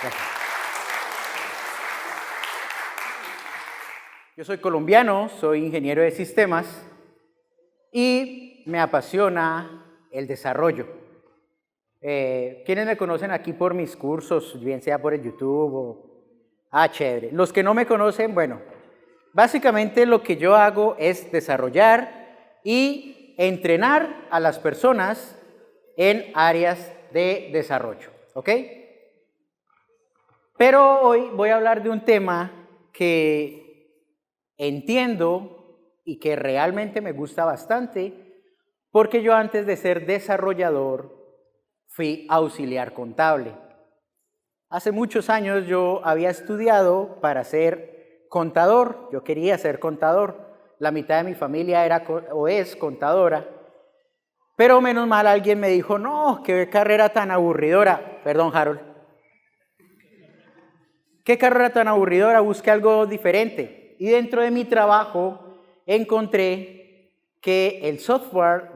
Gracias. Yo soy colombiano, soy ingeniero de sistemas y me apasiona el desarrollo. ¿Quiénes me conocen aquí por mis cursos, bien sea por el YouTube o... chévere. Los que no me conocen, bueno, básicamente lo que yo hago es desarrollar y entrenar a las personas en áreas de desarrollo, ¿ok? Pero hoy voy a hablar de un tema que entiendo y que realmente me gusta bastante, porque yo antes de ser desarrollador fui auxiliar contable. Hace muchos años yo había estudiado para ser contador, yo quería ser contador, la mitad de mi familia era o es contadora, pero menos mal alguien me dijo, no, qué carrera tan aburridora, perdón Harold, qué carrera tan aburridora, busqué algo diferente. Y dentro de mi trabajo encontré que el software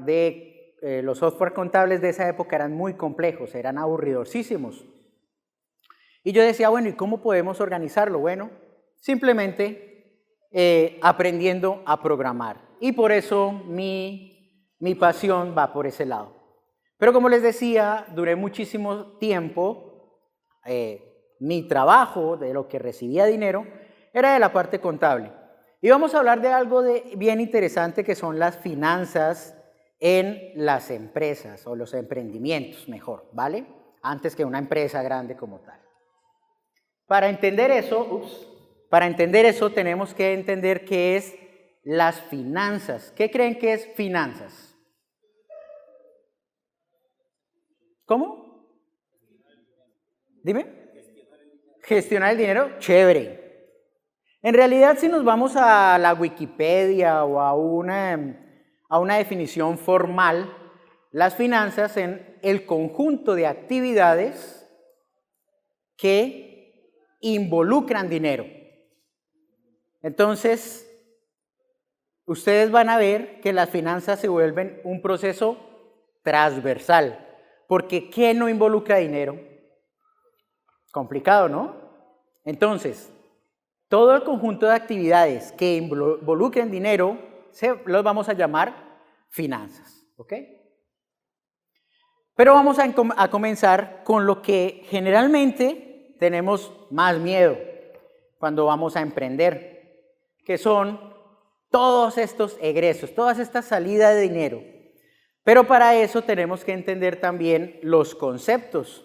los software contables de esa época eran muy complejos, eran aburridorcísimos. Y yo decía, bueno, ¿y cómo podemos organizarlo? Bueno, simplemente aprendiendo a programar. Y por eso mi pasión va por ese lado. Pero como les decía, duré muchísimo tiempo, mi trabajo, de lo que recibía dinero, era de la parte contable. Y vamos a hablar de algo bien interesante que son las finanzas en las empresas o los emprendimientos, mejor, ¿vale? Antes que una empresa grande como tal. Para entender eso tenemos que entender qué es las finanzas. ¿Qué creen que es finanzas? ¿Cómo? Dime. Gestionar el dinero, chévere. En realidad, si nos vamos a la Wikipedia o a una definición formal, las finanzas son el conjunto de actividades que involucran dinero. Entonces, ustedes van a ver que las finanzas se vuelven un proceso transversal, porque ¿qué no involucra dinero? Complicado, ¿no? Entonces, todo el conjunto de actividades que involucren dinero, los vamos a llamar finanzas, ¿ok? Pero vamos a comenzar con lo que generalmente tenemos más miedo cuando vamos a emprender, que son todos estos egresos, todas estas salidas de dinero. Pero para eso tenemos que entender también los conceptos.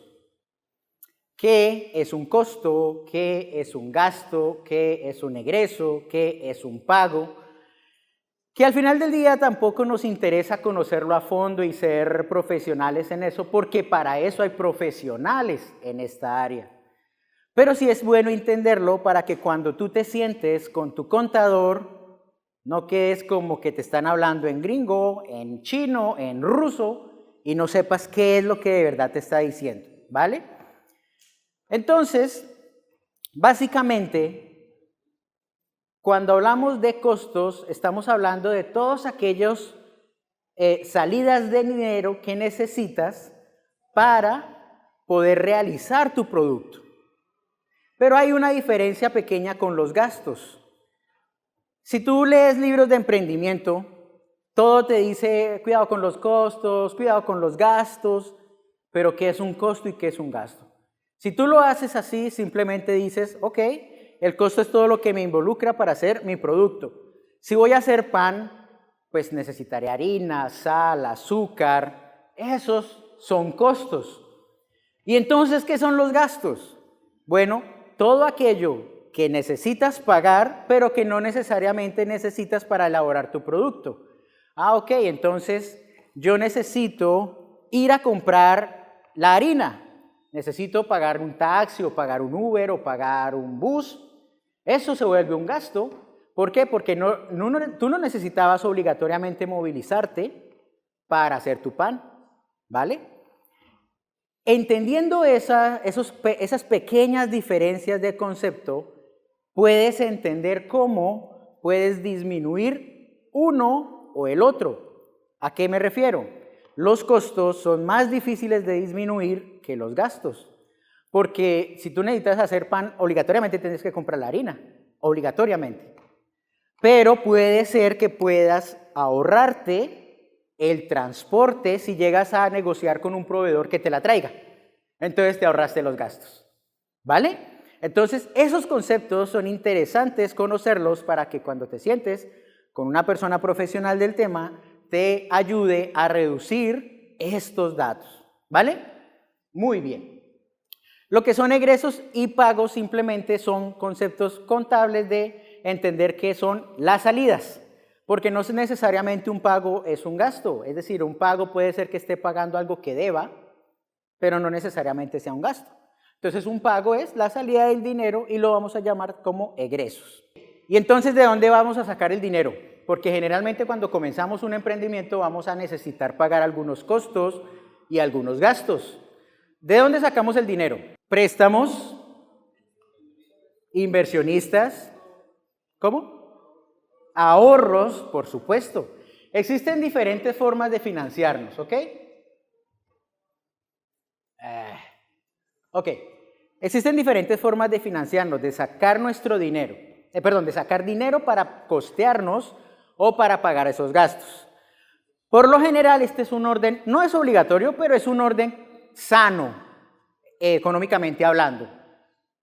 ¿Qué es un costo? ¿Qué es un gasto? ¿Qué es un egreso? ¿Qué es un pago? Que al final del día tampoco nos interesa conocerlo a fondo y ser profesionales en eso, porque para eso hay profesionales en esta área. Pero sí es bueno entenderlo para que cuando tú te sientes con tu contador, no quedes como que te están hablando en gringo, en chino, en ruso, y no sepas qué es lo que de verdad te está diciendo, ¿vale? Entonces, básicamente, cuando hablamos de costos, estamos hablando de todos aquellos salidas de dinero que necesitas para poder realizar tu producto. Pero hay una diferencia pequeña con los gastos. Si tú lees libros de emprendimiento, todo te dice cuidado con los costos, cuidado con los gastos, pero ¿qué es un costo y qué es un gasto? Si tú lo haces así, simplemente dices, ok, el costo es todo lo que me involucra para hacer mi producto. Si voy a hacer pan, pues necesitaré harina, sal, azúcar, esos son costos. ¿Y entonces qué son los gastos? Bueno, todo aquello que necesitas pagar, pero que no necesariamente necesitas para elaborar tu producto. Ok, entonces yo necesito ir a comprar la harina. Necesito pagar un taxi o pagar un Uber o pagar un bus. Eso se vuelve un gasto. ¿Por qué? Porque tú no necesitabas obligatoriamente movilizarte para hacer tu pan, ¿vale? Entendiendo esas pequeñas diferencias de concepto, puedes entender cómo puedes disminuir uno o el otro. ¿A qué me refiero? Los costos son más difíciles de disminuir que los gastos. Porque si tú necesitas hacer pan, obligatoriamente tienes que comprar la harina, obligatoriamente. Pero puede ser que puedas ahorrarte el transporte si llegas a negociar con un proveedor que te la traiga. Entonces te ahorraste los gastos, ¿vale? Entonces esos conceptos son interesantes conocerlos para que cuando te sientes con una persona profesional del tema te ayude a reducir estos datos, ¿vale? Muy bien. Lo que son egresos y pagos simplemente son conceptos contables de entender qué son las salidas, porque no es necesariamente un pago es un gasto, es decir, un pago puede ser que esté pagando algo que deba, pero no necesariamente sea un gasto. Entonces un pago es la salida del dinero y lo vamos a llamar como egresos. Y entonces, ¿de dónde vamos a sacar el dinero? Porque generalmente cuando comenzamos un emprendimiento vamos a necesitar pagar algunos costos y algunos gastos. ¿De dónde sacamos el dinero? Préstamos, inversionistas, ¿cómo? Ahorros, por supuesto. Existen diferentes formas de financiarnos, ¿ok? Existen diferentes formas de financiarnos, de sacar nuestro dinero, de sacar dinero para costearnos o para pagar esos gastos. Por lo general, este es un orden, no es obligatorio, pero es un orden sano, económicamente hablando.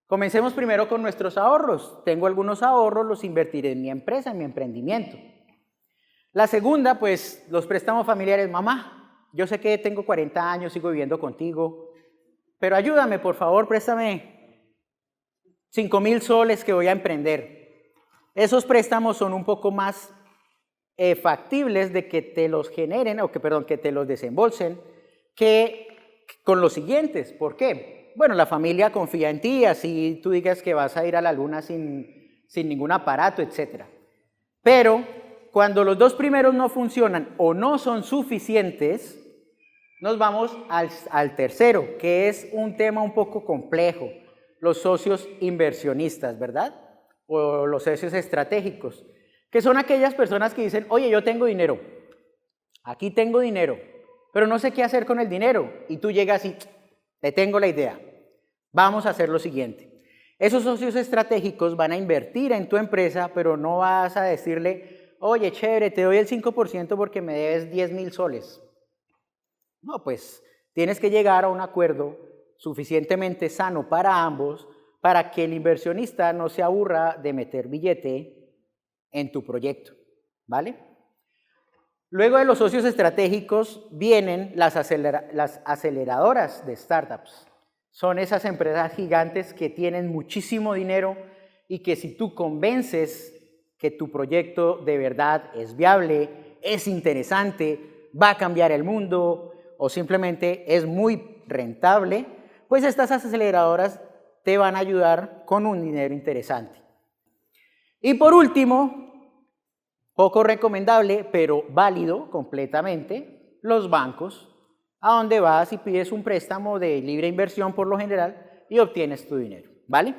Comencemos primero con nuestros ahorros. Tengo algunos ahorros, los invertiré en mi empresa, en mi emprendimiento. La segunda, pues, los préstamos familiares. Mamá, yo sé que tengo 40 años, sigo viviendo contigo, pero ayúdame, por favor, préstame 5,000 soles que voy a emprender. Esos préstamos son un poco más factibles de que te los generen, que te los desembolsen, que con los siguientes. ¿Por qué? Bueno, la familia confía en ti, así tú digas que vas a ir a la luna sin ningún aparato, etc. Pero cuando los dos primeros no funcionan o no son suficientes, nos vamos al tercero, que es un tema un poco complejo, los socios inversionistas, ¿verdad? O los socios estratégicos, que son aquellas personas que dicen, oye, yo tengo dinero, aquí tengo dinero, pero no sé qué hacer con el dinero. Y tú llegas y te tengo la idea, vamos a hacer lo siguiente. Esos socios estratégicos van a invertir en tu empresa, pero no vas a decirle, oye, chévere, te doy el 5% porque me debes 10,000 soles. No, pues tienes que llegar a un acuerdo suficientemente sano para ambos para que el inversionista no se aburra de meter billete en tu proyecto, ¿vale? Luego de los socios estratégicos vienen las aceleradoras de startups. Son esas empresas gigantes que tienen muchísimo dinero y que si tú convences que tu proyecto de verdad es viable, es interesante, va a cambiar el mundo o simplemente es muy rentable, pues estas aceleradoras te van a ayudar con un dinero interesante. Y por último, poco recomendable, pero válido completamente, los bancos, a donde vas y pides un préstamo de libre inversión por lo general y obtienes tu dinero, ¿vale?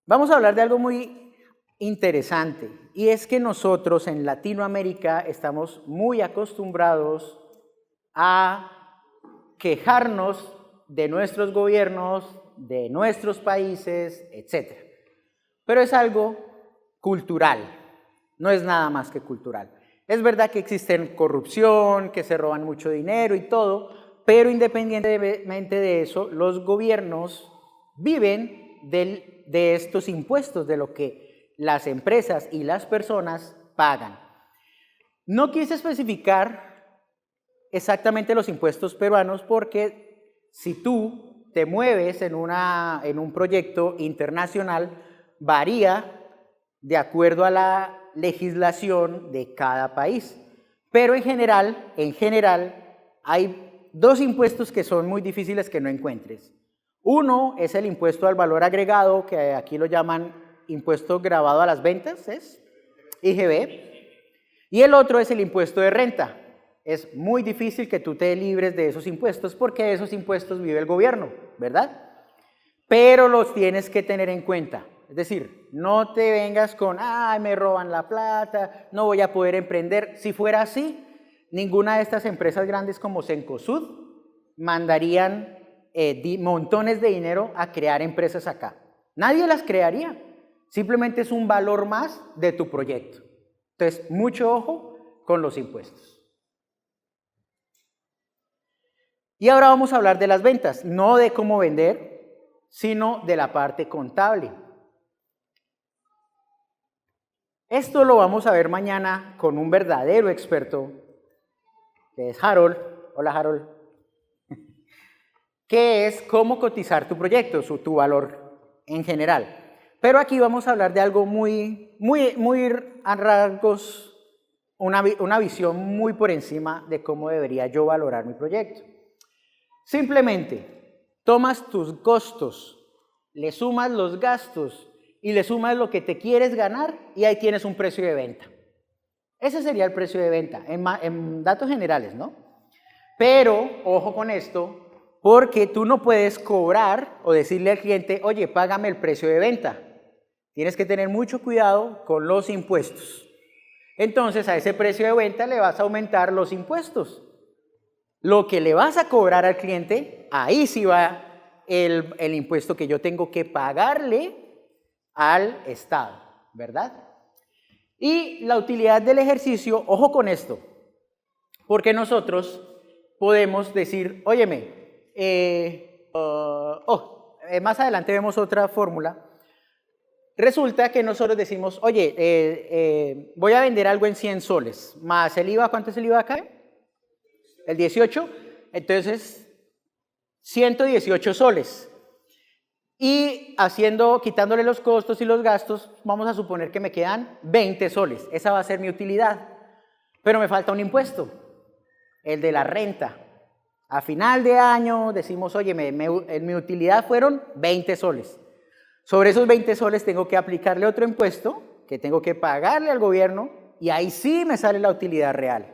Vamos a hablar de algo muy interesante y es que nosotros en Latinoamérica estamos muy acostumbrados a quejarnos de nuestros gobiernos, de nuestros países, etc. Pero es algo cultural, no es nada más que cultural. Es verdad que existe corrupción, que se roban mucho dinero y todo, pero independientemente de eso, los gobiernos viven de estos impuestos, de lo que las empresas y las personas pagan. No quise especificar exactamente los impuestos peruanos porque si tú te mueves en un proyecto internacional, varía de acuerdo a la legislación de cada país. Pero en general, hay dos impuestos que son muy difíciles que no encuentres. Uno es el impuesto al valor agregado, que aquí lo llaman impuesto gravado a las ventas, es IGB. Y el otro es el impuesto de renta. Es muy difícil que tú te libres de esos impuestos porque de esos impuestos vive el gobierno, ¿verdad? Pero los tienes que tener en cuenta. Es decir, no te vengas con, ay, me roban la plata, no voy a poder emprender. Si fuera así, ninguna de estas empresas grandes como Cencosud mandarían montones de dinero a crear empresas acá. Nadie las crearía. Simplemente es un valor más de tu proyecto. Entonces, mucho ojo con los impuestos. Y ahora vamos a hablar de las ventas, no de cómo vender, sino de la parte contable. Esto lo vamos a ver mañana con un verdadero experto, que es Harold. Hola, Harold. Que es cómo cotizar tu proyecto, tu valor en general. Pero aquí vamos a hablar de algo muy a rasgos, una visión muy por encima de cómo debería yo valorar mi proyecto. Simplemente tomas tus costos, le sumas los gastos y le sumas lo que te quieres ganar y ahí tienes un precio de venta. Ese sería el precio de venta, en datos generales, ¿no? Pero, ojo con esto, porque tú no puedes cobrar o decirle al cliente, oye, págame el precio de venta. Tienes que tener mucho cuidado con los impuestos. Entonces, a ese precio de venta le vas a aumentar los impuestos. Lo que le vas a cobrar al cliente, ahí sí va el impuesto que yo tengo que pagarle al Estado, ¿verdad? Y la utilidad del ejercicio, ojo con esto, porque nosotros podemos decir, óyeme, más adelante vemos otra fórmula. Resulta que nosotros decimos, oye, voy a vender algo en 100 soles, más el IVA, ¿cuánto es el IVA acá? El 18, entonces 118 soles. Y quitándole los costos y los gastos, vamos a suponer que me quedan 20 soles. Esa va a ser mi utilidad. Pero me falta un impuesto, el de la renta. A final de año decimos, oye, mi utilidad fueron 20 soles. Sobre esos 20 soles tengo que aplicarle otro impuesto que tengo que pagarle al gobierno y ahí sí me sale la utilidad real.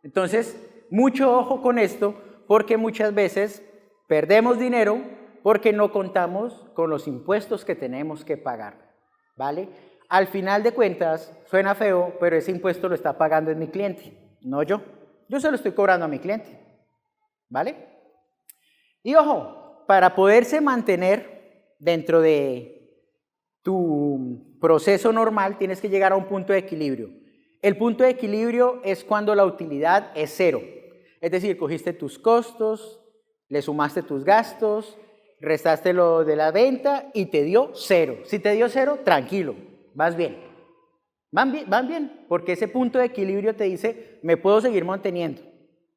Entonces, mucho ojo con esto porque muchas veces perdemos dinero porque no contamos con los impuestos que tenemos que pagar, ¿vale? Al final de cuentas, suena feo, pero ese impuesto lo está pagando es mi cliente, no yo. Yo se lo estoy cobrando a mi cliente, ¿vale? Y ojo, para poderse mantener dentro de tu proceso normal, tienes que llegar a un punto de equilibrio. El punto de equilibrio es cuando la utilidad es cero. Es decir, cogiste tus costos, le sumaste tus gastos, restaste lo de la venta y te dio cero. Si te dio cero, tranquilo, vas bien. Van bien, porque ese punto de equilibrio te dice, me puedo seguir manteniendo,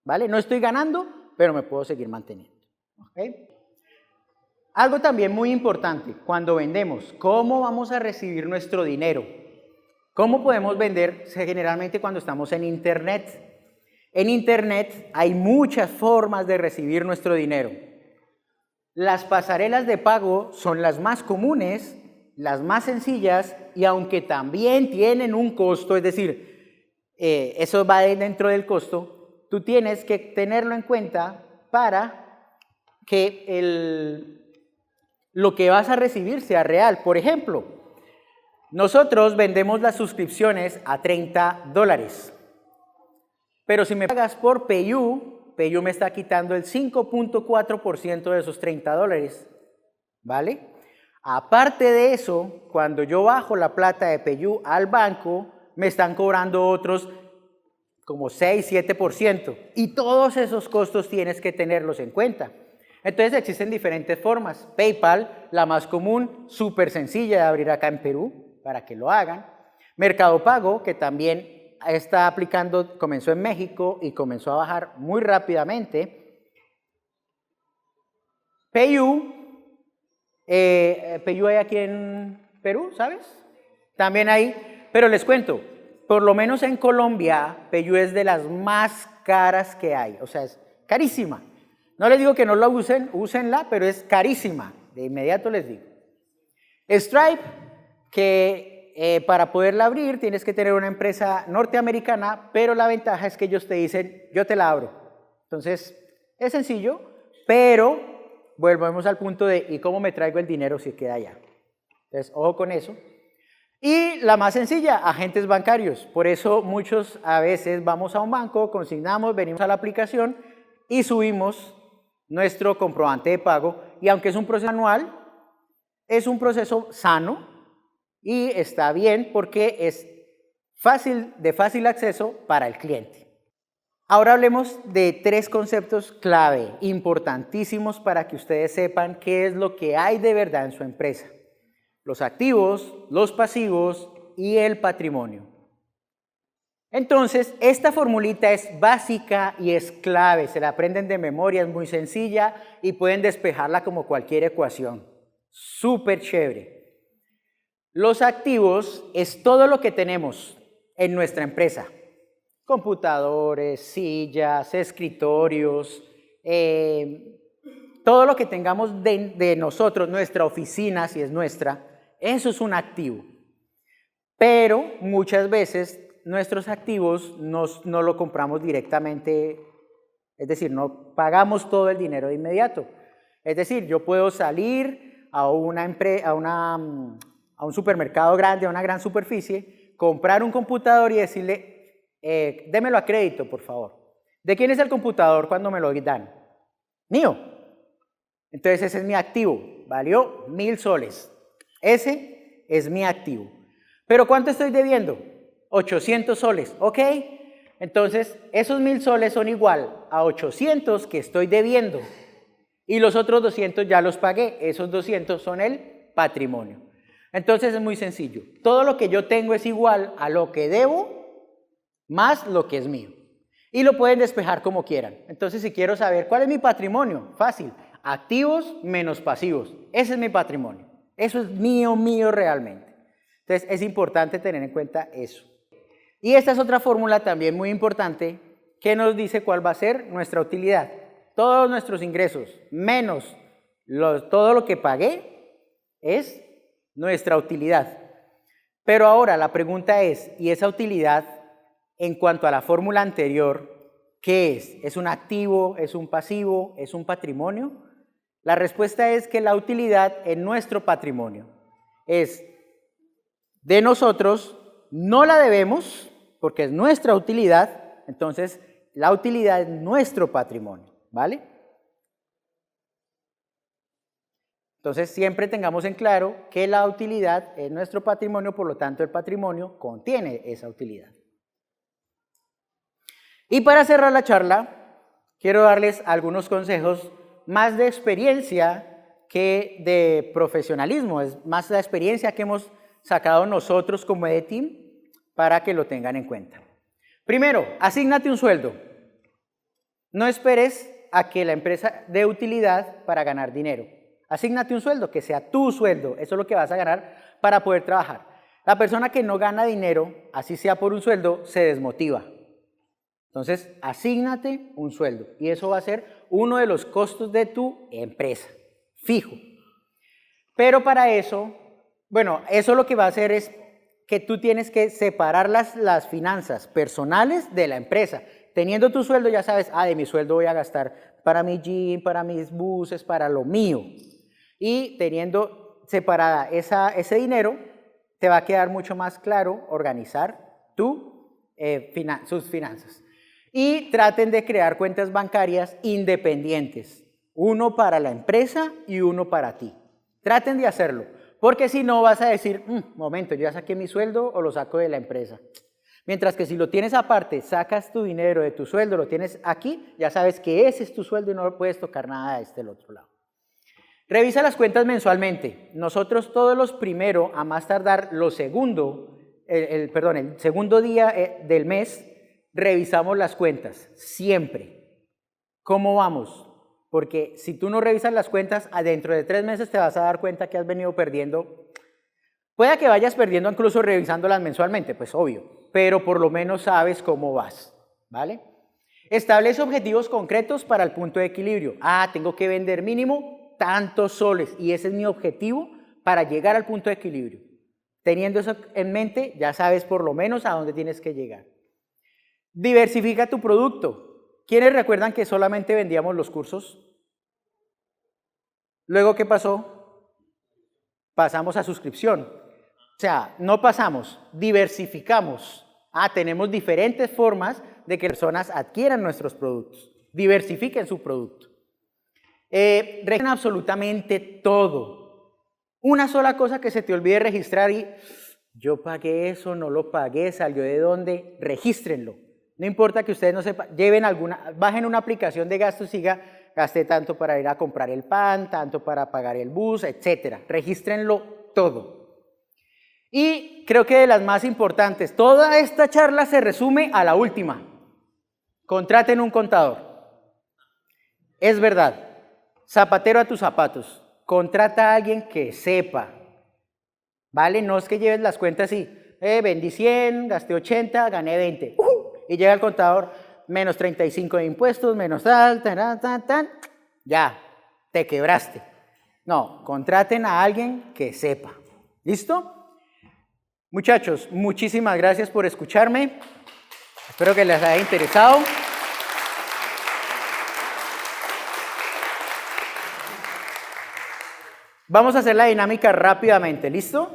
¿vale? No estoy ganando, pero me puedo seguir manteniendo, ¿ok? Algo también muy importante, cuando vendemos, ¿cómo vamos a recibir nuestro dinero? ¿Cómo podemos vender? Generalmente cuando estamos en Internet. En Internet hay muchas formas de recibir nuestro dinero. Las pasarelas de pago son las más comunes, las más sencillas y aunque también tienen un costo, es decir, eso va dentro del costo, tú tienes que tenerlo en cuenta para que lo que vas a recibir sea real. Por ejemplo, nosotros vendemos las suscripciones a $30, pero si me pagas por PayU, PayU me está quitando el 5.4% de esos $30, ¿vale? Aparte de eso, cuando yo bajo la plata de PayU al banco, me están cobrando otros como 6-7%, y todos esos costos tienes que tenerlos en cuenta. Entonces existen diferentes formas. PayPal, la más común, súper sencilla de abrir acá en Perú, para que lo hagan. Mercado Pago, que también está aplicando, comenzó en México y comenzó a bajar muy rápidamente. PayU, PayU hay aquí en Perú, ¿sabes? También hay, pero les cuento, por lo menos en Colombia, PayU es de las más caras que hay, o sea, es carísima. No les digo que no la usen, úsenla, pero es carísima. De inmediato les digo. Stripe, que para poderla abrir tienes que tener una empresa norteamericana, pero la ventaja es que ellos te dicen, yo te la abro. Entonces, es sencillo, pero volvemos al punto de, ¿y cómo me traigo el dinero si queda allá? Entonces, ojo con eso. Y la más sencilla, agentes bancarios. Por eso muchos a veces vamos a un banco, consignamos, venimos a la aplicación y subimos nuestro comprobante de pago, y aunque es un proceso anual, es un proceso sano y está bien porque es de fácil acceso para el cliente. Ahora hablemos de 3 conceptos clave, importantísimos para que ustedes sepan qué es lo que hay de verdad en su empresa. Los activos, los pasivos y el patrimonio. Entonces, esta formulita es básica y es clave, se la aprenden de memoria, es muy sencilla y pueden despejarla como cualquier ecuación. Súper chévere. Los activos es todo lo que tenemos en nuestra empresa. Computadores, sillas, escritorios, todo lo que tengamos de nosotros, nuestra oficina, si es nuestra, eso es un activo. Pero muchas veces nuestros activos no lo compramos directamente, es decir, no pagamos todo el dinero de inmediato. Es decir, yo puedo salir a un supermercado grande, a una gran superficie, comprar un computador y decirle, démelo a crédito, por favor. ¿De quién es el computador cuando me lo dan? Mío. Entonces ese es mi activo, valió 1.000 soles. Ese es mi activo. ¿Pero cuánto estoy debiendo? 800 soles, ¿ok? Entonces esos 1.000 soles son igual a 800 que estoy debiendo. Y los otros 200 ya los pagué, esos 200 son el patrimonio. Entonces es muy sencillo. Todo lo que yo tengo es igual a lo que debo más lo que es mío. Y lo pueden despejar como quieran. Entonces, si quiero saber cuál es mi patrimonio, fácil. Activos menos pasivos. Ese es mi patrimonio. Eso es mío realmente. Entonces, es importante tener en cuenta eso. Y esta es otra fórmula también muy importante que nos dice cuál va a ser nuestra utilidad. Todos nuestros ingresos menos todo lo que pagué es nuestra utilidad. Pero ahora la pregunta es, ¿y esa utilidad en cuanto a la fórmula anterior, qué es? ¿Es un activo? ¿Es un pasivo? ¿Es un patrimonio? La respuesta es que la utilidad es nuestro patrimonio. Es de nosotros, no la debemos porque es nuestra utilidad, entonces la utilidad es nuestro patrimonio, ¿vale? Entonces siempre tengamos en claro que la utilidad es nuestro patrimonio, por lo tanto el patrimonio contiene esa utilidad. Y para cerrar la charla, quiero darles algunos consejos más de experiencia que de profesionalismo, es más la experiencia que hemos sacado nosotros como EDETEAM para que lo tengan en cuenta. Primero, asígnate un sueldo. No esperes a que la empresa dé utilidad para ganar dinero. Asígnate un sueldo, que sea tu sueldo, eso es lo que vas a ganar para poder trabajar. La persona que no gana dinero, así sea por un sueldo, se desmotiva. Entonces, asígnate un sueldo y eso va a ser uno de los costos de tu empresa, fijo. Pero para eso, bueno, eso lo que va a hacer es que tú tienes que separar las finanzas personales de la empresa. Teniendo tu sueldo ya sabes, de mi sueldo voy a gastar para mi gym, para mis buses, para lo mío. Y teniendo separada ese dinero, te va a quedar mucho más claro organizar sus finanzas. Y traten de crear cuentas bancarias independientes, uno para la empresa y uno para ti. Traten de hacerlo, porque si no vas a decir, momento, yo ya saqué mi sueldo o lo saco de la empresa. Mientras que si lo tienes aparte, sacas tu dinero de tu sueldo, lo tienes aquí, ya sabes que ese es tu sueldo y no puedes tocar nada del otro lado. Revisa las cuentas mensualmente. Nosotros todos los primeros, a más tardar el segundo día del mes, revisamos las cuentas, siempre. ¿Cómo vamos? Porque si tú no revisas las cuentas, dentro de 3 meses te vas a dar cuenta que has venido perdiendo. Puede que vayas perdiendo incluso revisándolas mensualmente, pues obvio, pero por lo menos sabes cómo vas, ¿vale? Establece objetivos concretos para el punto de equilibrio. Tengo que vender mínimo tantos soles y ese es mi objetivo para llegar al punto de equilibrio. Teniendo eso en mente, ya sabes por lo menos a dónde tienes que llegar. Diversifica tu producto. ¿Quiénes recuerdan que solamente vendíamos los cursos? Luego, ¿qué pasó? Pasamos a suscripción. O sea, no pasamos, diversificamos. Tenemos diferentes formas de que personas adquieran nuestros productos. Diversifiquen su producto. Registren absolutamente todo. Una sola cosa que se te olvide registrar y yo pagué eso, no lo pagué, salió de dónde, regístrenlo. No importa que ustedes no sepan, bajen una aplicación de gastos y diga, gasté tanto para ir a comprar el pan, tanto para pagar el bus, etcétera. Regístrenlo todo. Y creo que de las más importantes, toda esta charla se resume a la última. Contraten un contador. Es verdad, zapatero a tus zapatos. Contrata a alguien que sepa. ¿Vale? No es que lleves las cuentas y vendí 100, gasté 80, gané 20. Y llega el contador, menos 35 de impuestos, menos tal, ya, te quebraste. No, contraten a alguien que sepa. ¿Listo? Muchachos, muchísimas gracias por escucharme. Espero que les haya interesado. Vamos a hacer la dinámica rápidamente, ¿listo?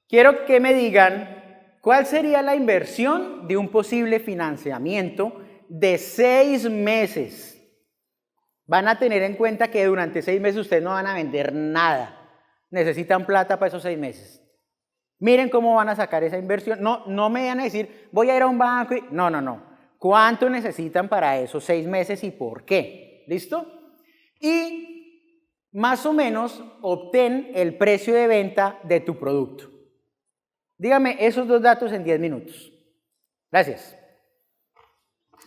Quiero que me digan cuál sería la inversión de un posible financiamiento de 6 meses. Van a tener en cuenta que durante 6 meses ustedes no van a vender nada. Necesitan plata para esos 6 meses. Miren cómo van a sacar esa inversión. No me van a decir, voy a ir a un banco. No. ¿Cuánto necesitan para esos 6 meses y por qué? ¿Listo? Y más o menos obtén el precio de venta de tu producto. Dígame esos 2 datos en 10 minutos. Gracias.